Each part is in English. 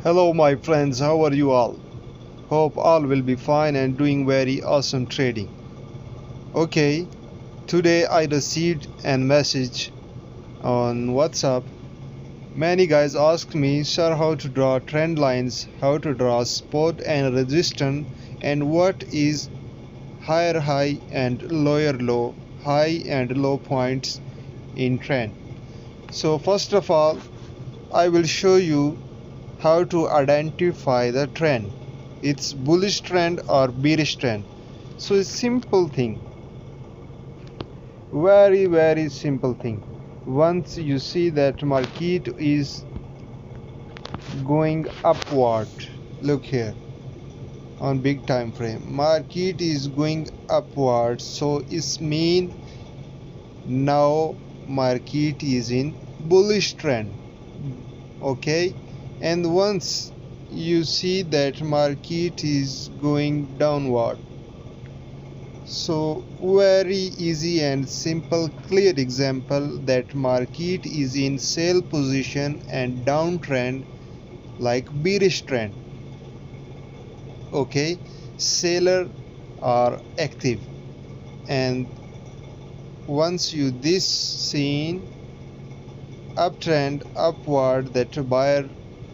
Hello my friends, how are you all? Hope all will be fine and doing very awesome trading. Okay, today I received a message on WhatsApp. Many guys asked me, sir, how to draw trend lines, how to draw support and resistance, and what is higher high and lower low, high and low points in trend. So first of all, I will show you how to identify the trend. It's bullish trend or bearish trend. So it's simple thing, very simple thing. Once you see that market is going upward, look here on big time frame, market is going upward, so it's mean now market is in bullish trend. Okay, and once you see that market is going downward, so very easy and simple clear example that market is in sell position and downtrend like bearish trend. Okay, seller are active, and once you this seen uptrend upward, that buyer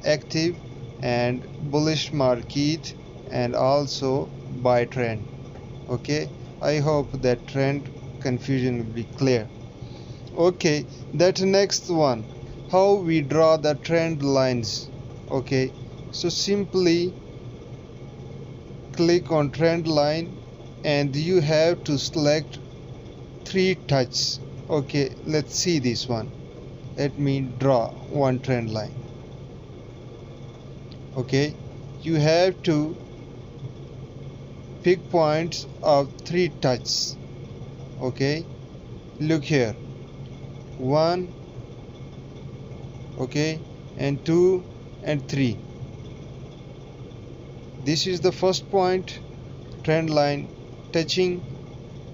active and bullish market and also buy trend. Okay, I hope that trend confusion will be clear. Okay, that next one, how we draw the trend lines. Okay, so simply click on trend line and you have to select 3 touches. Okay, let's see this one. Let me draw one trend line. Okay, you have to pick points of 3 touches. Okay, look here, 1, okay, and 2 and 3. This is the first point, trend line touching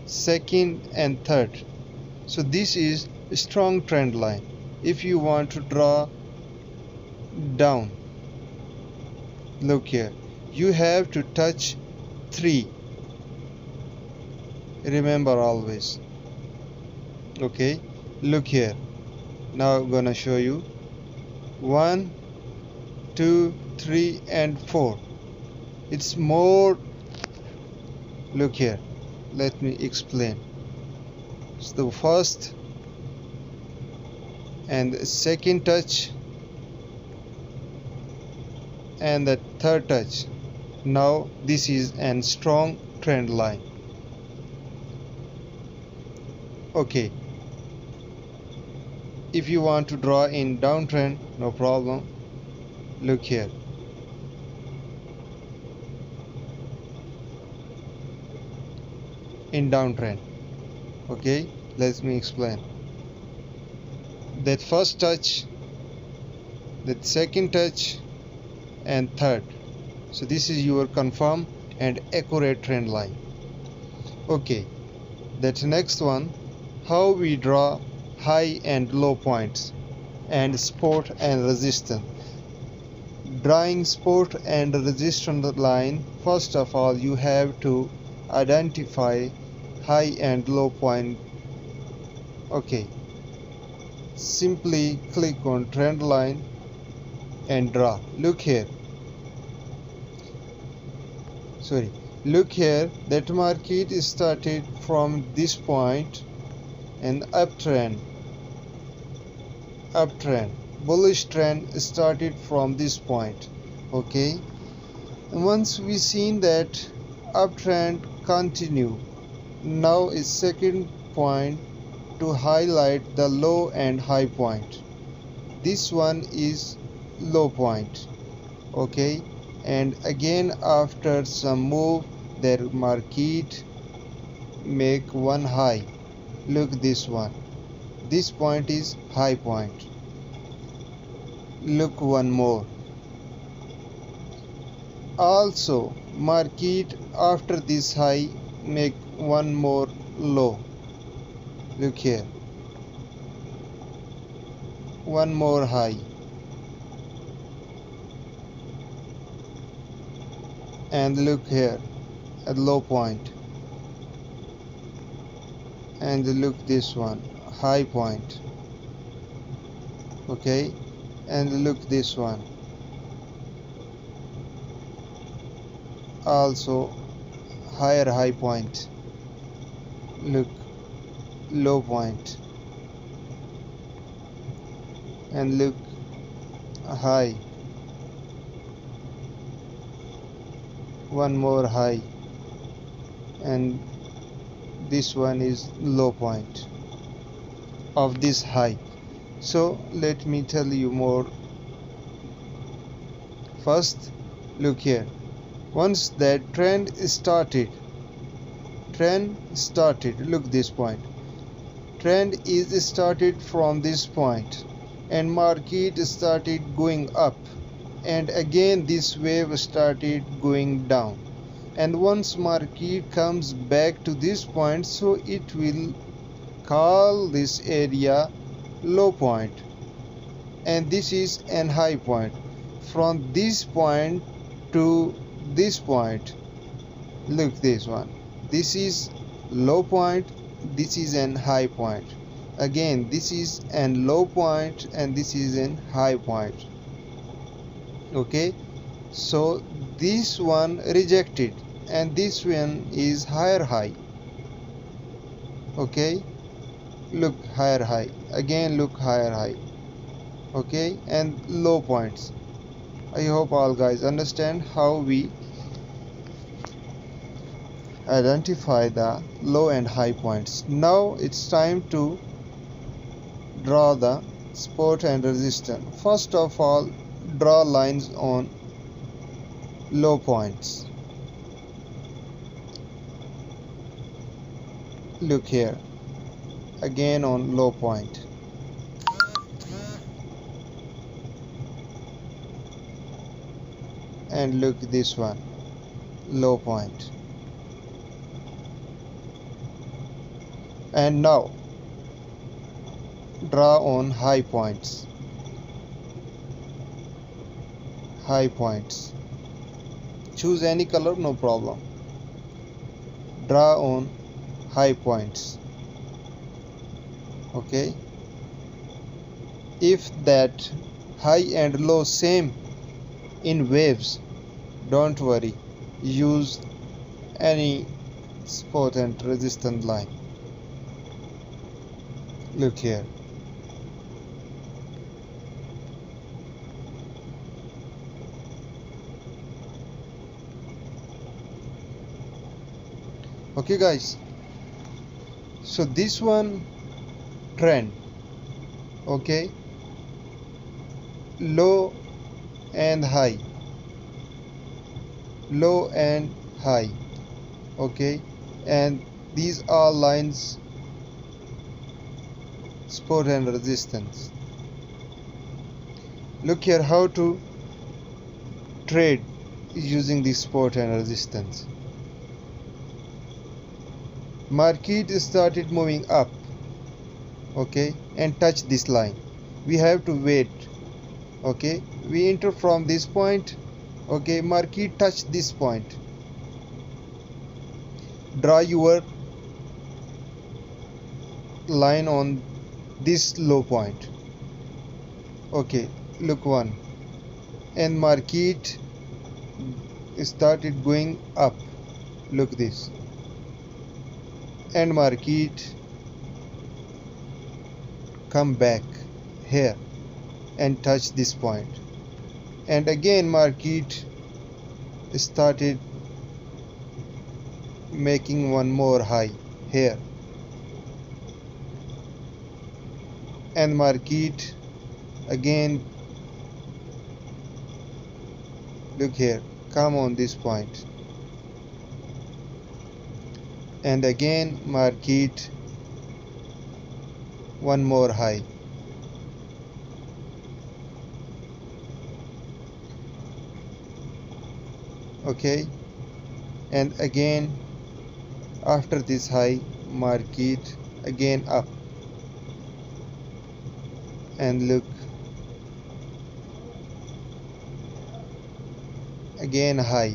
second and third. So this is a strong trend line. If you want to draw down, look here, you have to touch 3. Remember always. Okay, look here. Now I'm gonna show you 1, 2, 3 and 4. It's more. Look here, let me explain. It's the first and the second touch and the third touch. Now this is a strong trend line. Okay, if you want to draw in downtrend, no problem. Look here, in downtrend. Okay, let me explain. That first touch, that second touch and third. So this is your confirm and accurate trend line. Okay, that next one, how we draw high and low points and support and resistance. Drawing support and resistance line, first of all you have to identify high and low point. Okay, simply click on trend line and draw. Look here, look here, that market is started from this point and uptrend, bullish trend started from this point. Okay, and once we seen that uptrend continue, now is second point to highlight the low and high point. This one is low point. Okay, and again after some move, their market make one high. Look this one, this point is high point. Look one more. Also market after this high make one more low. Look here, one more high. and look here at low point, and look this one, high point. Okay, and look this one, also higher high point. Look, low point, and look high, one more high, and this one is low point of this high. So let me tell you more. First, look here. Once that trend started, look this point. Trend is started from this point, and market started going up, and again this wave started going down. And once market comes back to this point, so it will call this area low point, and this is an high point. From this point to this point, look this one, this is low point, this is an high point. Again this is an low point, and this is an high point. Okay, so this one rejected, and this one is higher high. Okay, look higher high, again look higher high. Okay, and low points. I hope all guys understand how we identify the low and high points. Now it's time to draw the support and resistance. First of all, draw lines on low points. Look here, again on low point. And look this one, low point. And now draw on high points. High points. Choose any color, no problem. Draw on high points. Okay. If that high and low same in waves, don't worry, use any support and resistance line. Look here. Okay guys, so this one trend, okay, low and high, low and high. Okay, and these are lines, support and resistance. Look here how to trade using the support and resistance. Market started moving up, okay, and touch this line. We have to wait. Okay, we enter from this point. Okay, market touch this point. Draw your line on this low point. Okay, look one, and market started going up. Look this, and market come back here and touch this point, and again market started making one more high here, and market again, look here, come on this point, and again market one more high. Okay, and again after this high, market again up, and look, again high,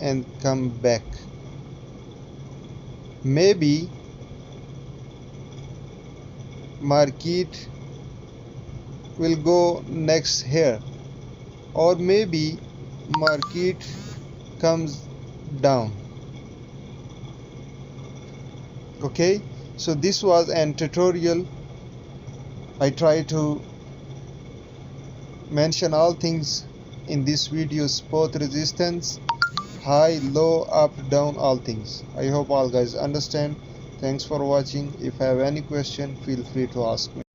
and come back. Maybe market will go next here, or maybe market comes down. Okay, so this was an tutorial. I try to mention all things in this video, both resistance, high, low, up, down, all things. I hope all guys understand. Thanks for watching. If I have any question, feel free to ask me.